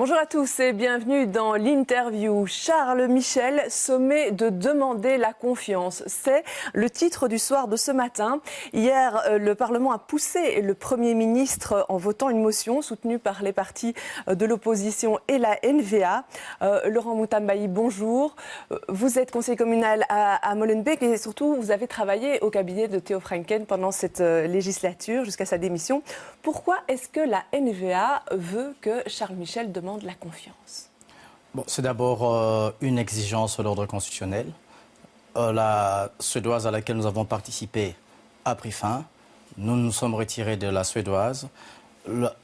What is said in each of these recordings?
Bonjour à tous et bienvenue dans l'interview. Charles Michel, sommet de demander la confiance. C'est le titre du soir de ce matin. Hier, le Parlement a poussé le Premier ministre en votant une motion soutenue par les partis de l'opposition et la NVA. Laurent Moutambaï, bonjour. Vous êtes conseiller communal à Molenbeek et surtout vous avez travaillé au cabinet de Theo Franken pendant cette législature jusqu'à sa démission. Pourquoi est-ce que la NVA veut que Charles Michel demande la confiance? C'est d'abord une exigence de l'ordre constitutionnel. La suédoise à laquelle nous avons participé a pris fin. Nous nous sommes retirés de la suédoise.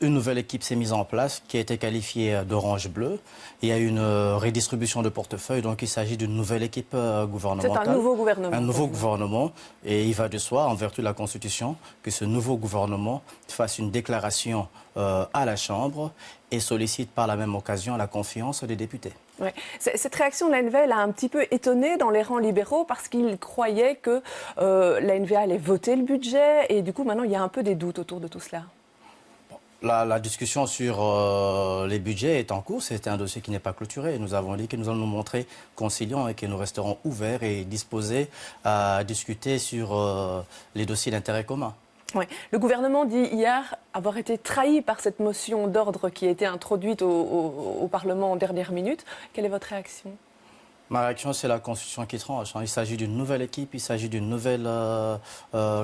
Une nouvelle équipe s'est mise en place qui a été qualifiée d'orange-bleu. Il y a une redistribution de portefeuille, donc il s'agit d'une nouvelle équipe gouvernementale. C'est un nouveau gouvernement. Un nouveau gouvernement. Et il va de soi, en vertu de la Constitution, que ce nouveau gouvernement fasse une déclaration à la Chambre et sollicite par la même occasion la confiance des députés. Ouais. Cette réaction de la NVA a un petit peu étonné dans les rangs libéraux parce qu'ils croyaient que la NVA allait voter le budget et du coup maintenant il y a un peu des doutes autour de tout cela. La discussion sur les budgets est en cours. C'est un dossier qui n'est pas clôturé. Nous avons dit que nous allons nous montrer conciliants et que nous resterons ouverts et disposés à discuter sur les dossiers d'intérêt commun. Ouais. Le gouvernement dit hier avoir été trahi par cette motion d'ordre qui a été introduite au Parlement en dernière minute. Quelle est votre réaction ? Ma réaction, c'est la Constitution qui tranche. Il s'agit d'une nouvelle équipe, il s'agit d'une nouvelle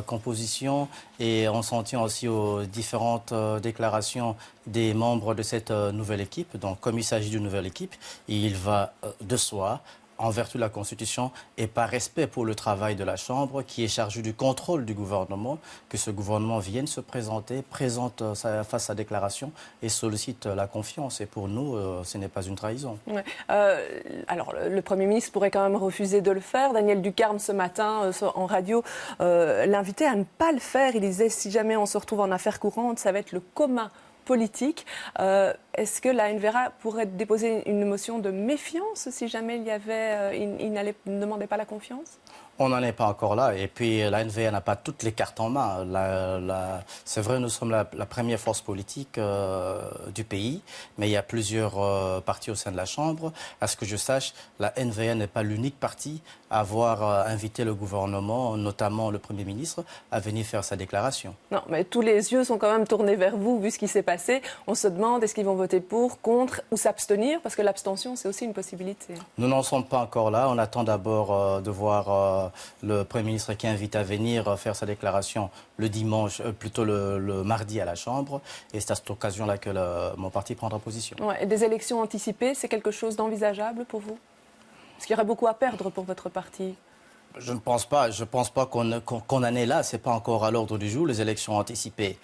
composition et on s'en tient aussi aux différentes déclarations des membres de cette nouvelle équipe. Donc, comme il s'agit d'une nouvelle équipe, il va de soi, en vertu de la Constitution et par respect pour le travail de la Chambre qui est chargé du contrôle du gouvernement, que ce gouvernement vienne se présenter, fasse sa déclaration et sollicite la confiance. Et pour nous, ce n'est pas une trahison. Ouais. Alors, le Premier ministre pourrait quand même refuser de le faire. Daniel Ducarme, ce matin, en radio, l'invitait à ne pas le faire. Il disait, si jamais on se retrouve en affaires courantes, ça va être le commun politique. Est-ce que la NVA pourrait déposer une motion de méfiance si jamais il ne demandait pas la confiance ? On n'en est pas encore là. Et puis, la NVA n'a pas toutes les cartes en main. C'est vrai, nous sommes la première force politique du pays, mais il y a plusieurs partis au sein de la Chambre. À ce que je sache, la NVA n'est pas l'unique parti à avoir invité le gouvernement, notamment le Premier ministre, à venir faire sa déclaration. Non, mais tous les yeux sont quand même tournés vers vous, vu ce qui s'est passé. On se demande, est-ce qu'ils vont voter pour, contre ou s'abstenir? Parce que l'abstention, c'est aussi une possibilité. Nous n'en sommes pas encore là. On attend d'abord de voir le Premier ministre qui invite à venir faire sa déclaration le dimanche, plutôt le mardi à la Chambre. Et c'est à cette occasion-là que mon parti prendra position. Ouais, et des élections anticipées, c'est quelque chose d'envisageable pour vous? Parce qu'il y aurait beaucoup à perdre pour votre parti. Je ne pense pas. Je ne pense pas qu'on en est là. Ce n'est pas encore à l'ordre du jour, les élections anticipées.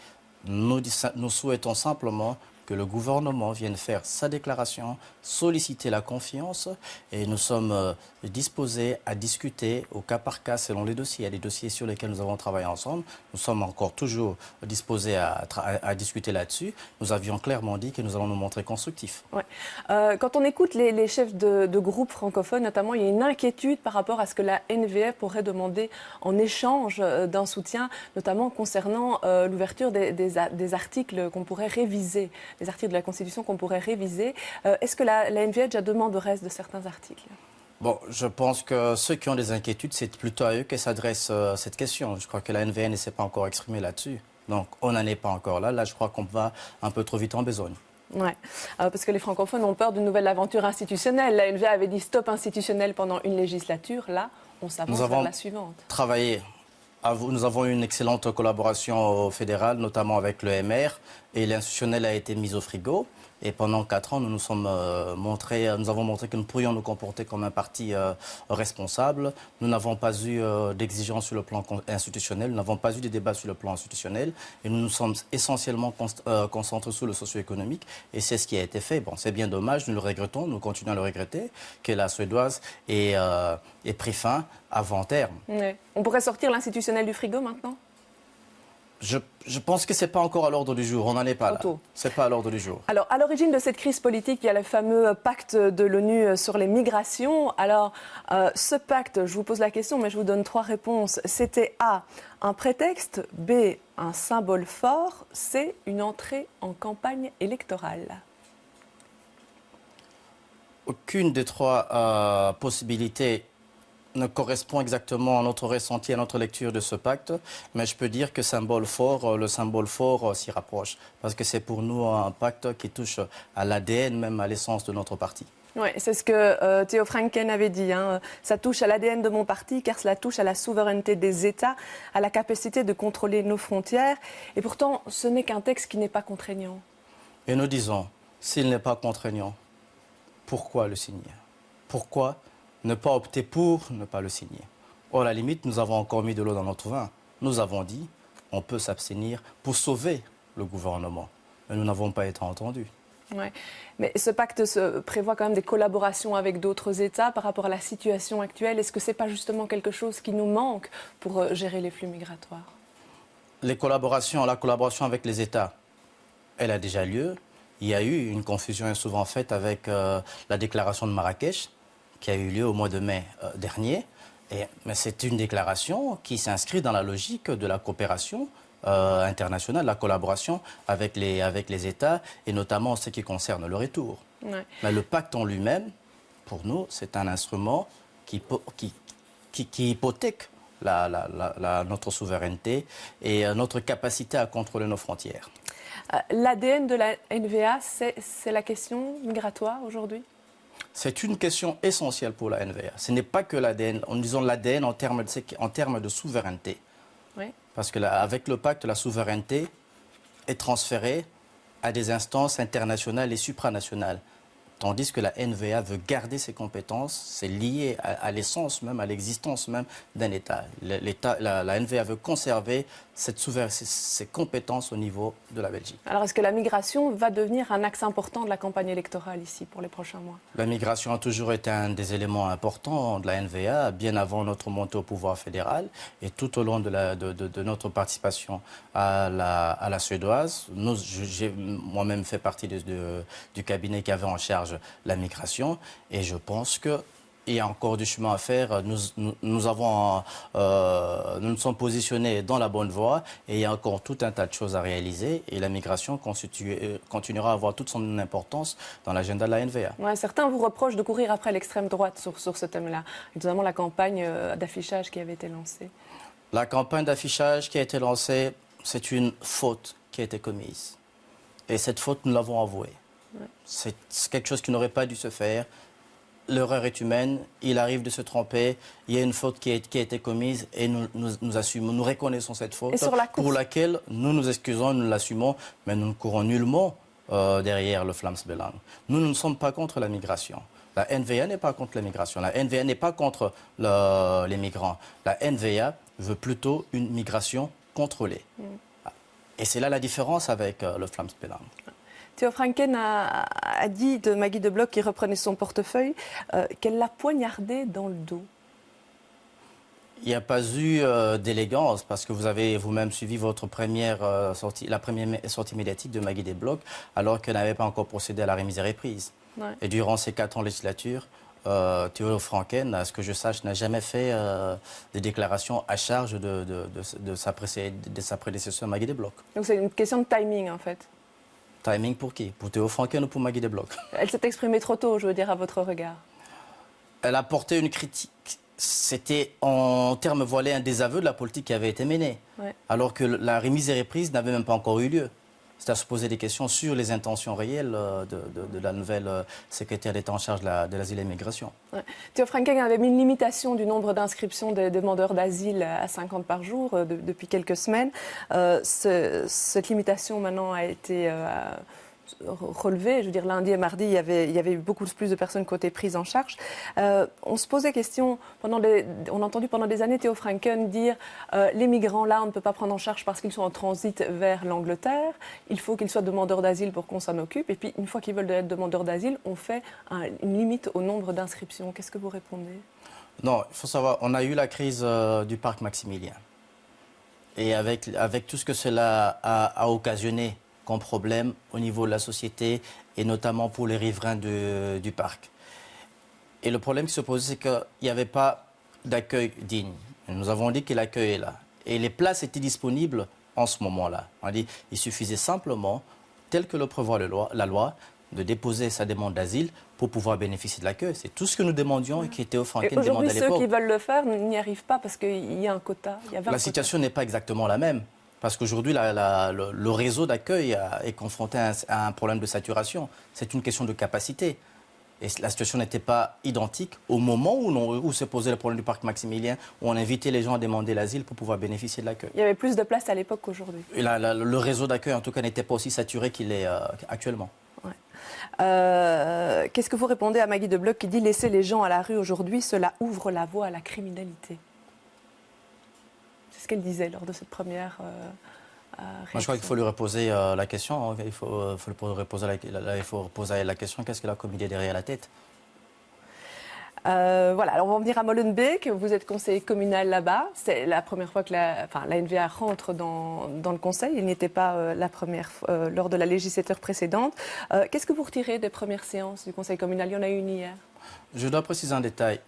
Nous souhaitons simplement que le gouvernement vienne faire sa déclaration, solliciter la confiance et nous sommes disposés à discuter au cas par cas selon les dossiers. Il y a des dossiers sur lesquels nous avons travaillé ensemble. Nous sommes encore toujours disposés à discuter là-dessus. Nous avions clairement dit que nous allons nous montrer constructifs. Ouais. Quand on écoute les chefs de groupes francophones, notamment, il y a une inquiétude par rapport à ce que la NVA pourrait demander en échange d'un soutien, notamment concernant l'ouverture des articles qu'on pourrait réviser. Les articles de la Constitution qu'on pourrait réviser. Est-ce que la NVA déjà demande le reste de certains articles? Bon, je pense que ceux qui ont des inquiétudes, c'est plutôt à eux que s'adresse cette question. Je crois que la NVA ne s'est pas encore exprimée là-dessus. Donc, on n'en est pas encore là. Là, je crois qu'on va un peu trop vite en besogne. Oui, parce que les francophones ont peur d'une nouvelle aventure institutionnelle. La NVA avait dit stop institutionnel pendant une législature. Là, on s'avance vers la suivante. Nous avons eu une excellente collaboration au fédéral, notamment avec le MR, et l'institutionnel a été mis au frigo. Et pendant 4 ans, nous avons montré que nous pourrions nous comporter comme un parti responsable. Nous n'avons pas eu d'exigence sur le plan institutionnel, nous n'avons pas eu de débat sur le plan institutionnel. Et nous nous sommes essentiellement concentrés sur le socio-économique. Et c'est ce qui a été fait. Bon, c'est bien dommage, nous le regrettons, nous continuons à le regretter, que la suédoise ait pris fin avant terme. Ouais. On pourrait sortir l'institutionnel du frigo maintenant ? Je pense que ce n'est pas encore à l'ordre du jour. On n'en est pas là. Ce n'est pas à l'ordre du jour. Alors, à l'origine de cette crise politique, il y a le fameux pacte de l'ONU sur les migrations. Alors, ce pacte, je vous pose la question, mais je vous donne 3 réponses. C'était A, un prétexte, B, un symbole fort, C, une entrée en campagne électorale. Aucune des trois possibilités ne correspond exactement à notre ressenti, à notre lecture de ce pacte, mais je peux dire que le symbole fort s'y rapproche, parce que c'est pour nous un pacte qui touche à l'ADN, même à l'essence de notre parti. Oui, c'est ce que Theo Franken avait dit. Hein. Ça touche à l'ADN de mon parti, car cela touche à la souveraineté des États, à la capacité de contrôler nos frontières. Et pourtant, ce n'est qu'un texte qui n'est pas contraignant. Et nous disons, s'il n'est pas contraignant, pourquoi le signer? Pourquoi ne pas opter pour ne pas le signer? Or, à la limite, nous avons encore mis de l'eau dans notre vin. Nous avons dit, on peut s'abstenir pour sauver le gouvernement. Mais nous n'avons pas été entendus. Ouais. Mais ce pacte prévoit quand même des collaborations avec d'autres États par rapport à la situation actuelle. Est-ce que ce n'est pas justement quelque chose qui nous manque pour gérer les flux migratoires? La collaboration avec les États, elle a déjà lieu. Il y a eu une confusion souvent faite avec la déclaration de Marrakech, qui a eu lieu au mois de mai dernier. Mais c'est une déclaration qui s'inscrit dans la logique de la coopération internationale, la collaboration avec les États, et notamment en ce qui concerne le retour. Ouais. Mais le pacte en lui-même, pour nous, c'est un instrument qui hypothèque notre souveraineté et notre capacité à contrôler nos frontières. L'ADN de la NVA, c'est la question migratoire aujourd'hui? C'est une question essentielle pour la NVA. Ce n'est pas que l'ADN, en disant l'ADN en termes de souveraineté. Oui. Parce qu'avec le pacte, la souveraineté est transférée à des instances internationales et supranationales. Tandis que la NVA veut garder ses compétences, c'est lié à l'essence même, à l'existence même d'un État. La NVA veut conserver ses compétences au niveau de la Belgique. Alors est-ce que la migration va devenir un axe important de la campagne électorale ici pour les prochains mois? La migration a toujours été un des éléments importants de la NVA, bien avant notre montée au pouvoir fédéral et tout au long de notre participation à la suédoise. J'ai moi-même fait partie du cabinet qui avait en charge la migration et je pense qu'il y a encore du chemin à faire. Nous nous sommes positionnés dans la bonne voie et il y a encore tout un tas de choses à réaliser et la migration continuera à avoir toute son importance dans l'agenda de la NVA. Ouais, certains vous reprochent de courir après l'extrême droite sur ce thème-là, notamment la campagne d'affichage qui avait été lancée. La campagne d'affichage qui a été lancée, c'est une faute qui a été commise. Et cette faute, nous l'avons avouée. Ouais. C'est quelque chose qui n'aurait pas dû se faire. L'erreur est humaine, il arrive de se tromper, il y a une faute qui a été commise et nous assumons, nous reconnaissons cette faute pour laquelle nous nous excusons, nous l'assumons, mais nous ne courons nullement derrière le Vlaams-Belang. Nous ne sommes pas contre la migration. La NVA n'est pas contre la migration, la NVA n'est pas contre les migrants. La NVA veut plutôt une migration contrôlée. Et c'est là la différence avec le Vlaams-Belang. Theo Franken a dit de Maggie De Blok, qui reprenait son portefeuille, qu'elle l'a poignardé dans le dos. Il n'y a pas eu d'élégance, parce que vous avez vous-même suivi la première sortie médiatique de Maggie De Blok, alors qu'elle n'avait pas encore procédé à la remise et reprise. Ouais. Et durant ces 4 ans de législature, Theo Franken, à ce que je sache, n'a jamais fait des déclarations à charge de sa prédécesseur Maggie De Blok. Donc c'est une question de timing, en fait. Timing pour qui? Pour Theo Franken ou pour Maggie De Blok? Elle s'est exprimée trop tôt, je veux dire, à votre regard. Elle a porté une critique. C'était en termes voilés un désaveu de la politique qui avait été menée. Ouais. Alors que la remise et reprise n'avait même pas encore eu lieu. C'est à se poser des questions sur les intentions réelles de la nouvelle secrétaire d'État en charge de l'asile et l'immigration. Ouais. Theo Franken avait mis une limitation du nombre d'inscriptions des demandeurs d'asile à 50 par jour depuis quelques semaines. Cette limitation maintenant a été relevée. Je veux dire, lundi et mardi, il y avait eu beaucoup plus de personnes qui ont été prises en charge. On se posait question, on a entendu pendant des années Theo Franken dire les migrants là, on ne peut pas prendre en charge parce qu'ils sont en transit vers l'Angleterre. Il faut qu'ils soient demandeurs d'asile pour qu'on s'en occupe. Et puis, une fois qu'ils veulent être demandeurs d'asile, on fait une limite au nombre d'inscriptions. Qu'est-ce que vous répondez? Non, il faut savoir, on a eu la crise du parc Maximilien. Et avec tout ce que cela a occasionné comme problème au niveau de la société et notamment pour les riverains du parc. Et le problème qui se posait, c'est qu'il n'y avait pas d'accueil digne. Et nous avons dit que l'accueil est là. Et les places étaient disponibles en ce moment-là. On dit qu'il suffisait simplement, tel que le prévoit la loi, de déposer sa demande d'asile pour pouvoir bénéficier de l'accueil. C'est tout ce que nous demandions et qui était offert en demande à Aujourd'hui, l'époque. ceux qui veulent le faire n'y arrivent pas parce qu'il y a un quota. La situation n'est pas exactement la même. Parce qu'aujourd'hui, le réseau d'accueil est confronté à un problème de saturation. C'est une question de capacité. Et la situation n'était pas identique au moment où se posait le problème du parc Maximilien, où on invitait les gens à demander l'asile pour pouvoir bénéficier de l'accueil. Il y avait plus de place à l'époque qu'aujourd'hui. Le réseau d'accueil, en tout cas, n'était pas aussi saturé qu'il est actuellement. Ouais. Qu'est-ce que vous répondez à Maggie de Bloch qui dit « Laisser les gens à la rue aujourd'hui, cela ouvre la voie à la criminalité ». C'est ce qu'elle disait lors de cette première réaction. Moi, je crois qu'il faut lui reposer la question. Il faut reposer la question, qu'est-ce qu'elle a comme idée derrière la tête? Voilà, alors on va en venir à Molenbeek. Vous êtes conseiller communal là-bas. C'est la première fois que la NVA rentre dans le conseil. Il n'y était pas la première lors de la législature précédente. Qu'est-ce que vous retirez des premières séances du conseil communal? Il y en a une hier. Je dois préciser un détail.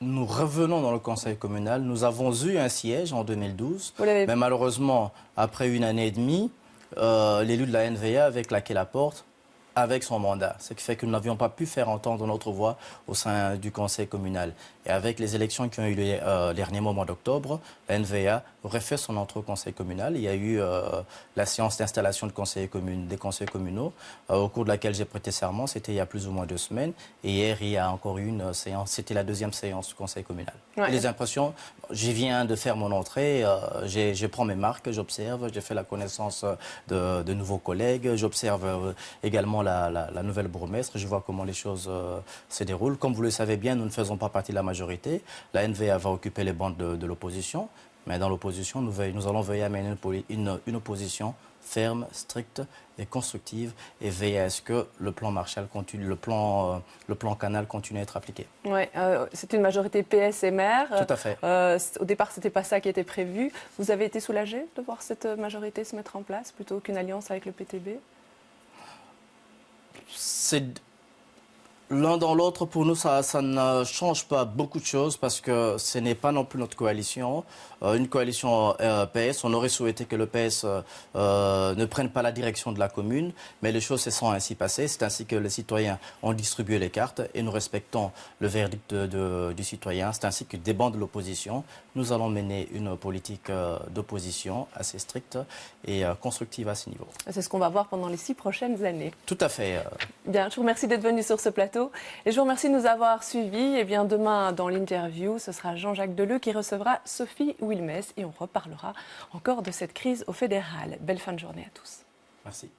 Nous revenons dans le conseil communal. Nous avons eu un siège en 2012. Mais malheureusement, après une année et demie, l'élu de la NVA avait claqué la porte avec son mandat. Ce qui fait que nous n'avions pas pu faire entendre notre voix au sein du conseil communal. Et avec les élections qui ont eu lieu dernièrement au mois d'octobre, la NVA aurait fait son entrée au conseil communal. Il y a eu la séance d'installation des conseils communaux, au cours de laquelle j'ai prêté serment. C'était il y a plus ou moins 2 semaines. Et hier, il y a encore eu une séance. C'était la 2e séance du conseil communal. Ouais. Et les impressions, j'y viens de faire mon entrée. Je prends mes marques, j'observe. J'ai fait la connaissance de nouveaux collègues. J'observe également la nouvelle bourgmestre. Je vois comment les choses se déroulent. Comme vous le savez bien, nous ne faisons pas partie de la majorité. La NVA va occuper les bancs de l'opposition. Mais dans l'opposition, nous allons veiller à mener une opposition ferme, stricte et constructive et veiller à ce que le plan Marshall continue, le plan Canal continue à être appliqué. Oui, c'est une majorité PS-MR. Tout à fait. Au départ, ce n'était pas ça qui était prévu. Vous avez été soulagé de voir cette majorité se mettre en place plutôt qu'une alliance avec le PTB? C'est l'un dans l'autre, pour nous, ça ne change pas beaucoup de choses parce que ce n'est pas non plus notre coalition. Une coalition PS, on aurait souhaité que le PS ne prenne pas la direction de la commune, mais les choses se sont ainsi passées. C'est ainsi que les citoyens ont distribué les cartes et nous respectons le verdict du citoyen. C'est ainsi que des bancs de l'opposition, nous allons mener une politique d'opposition assez stricte et constructive à ce niveau. C'est ce qu'on va voir pendant les 6 prochaines années. Tout à fait. Bien, je vous remercie d'être venu sur ce plateau. Et je vous remercie de nous avoir suivis. Et bien, demain, dans l'interview, ce sera Jean-Jacques Deleu qui recevra Sophie Wilmès et on reparlera encore de cette crise au fédéral. Belle fin de journée à tous. Merci.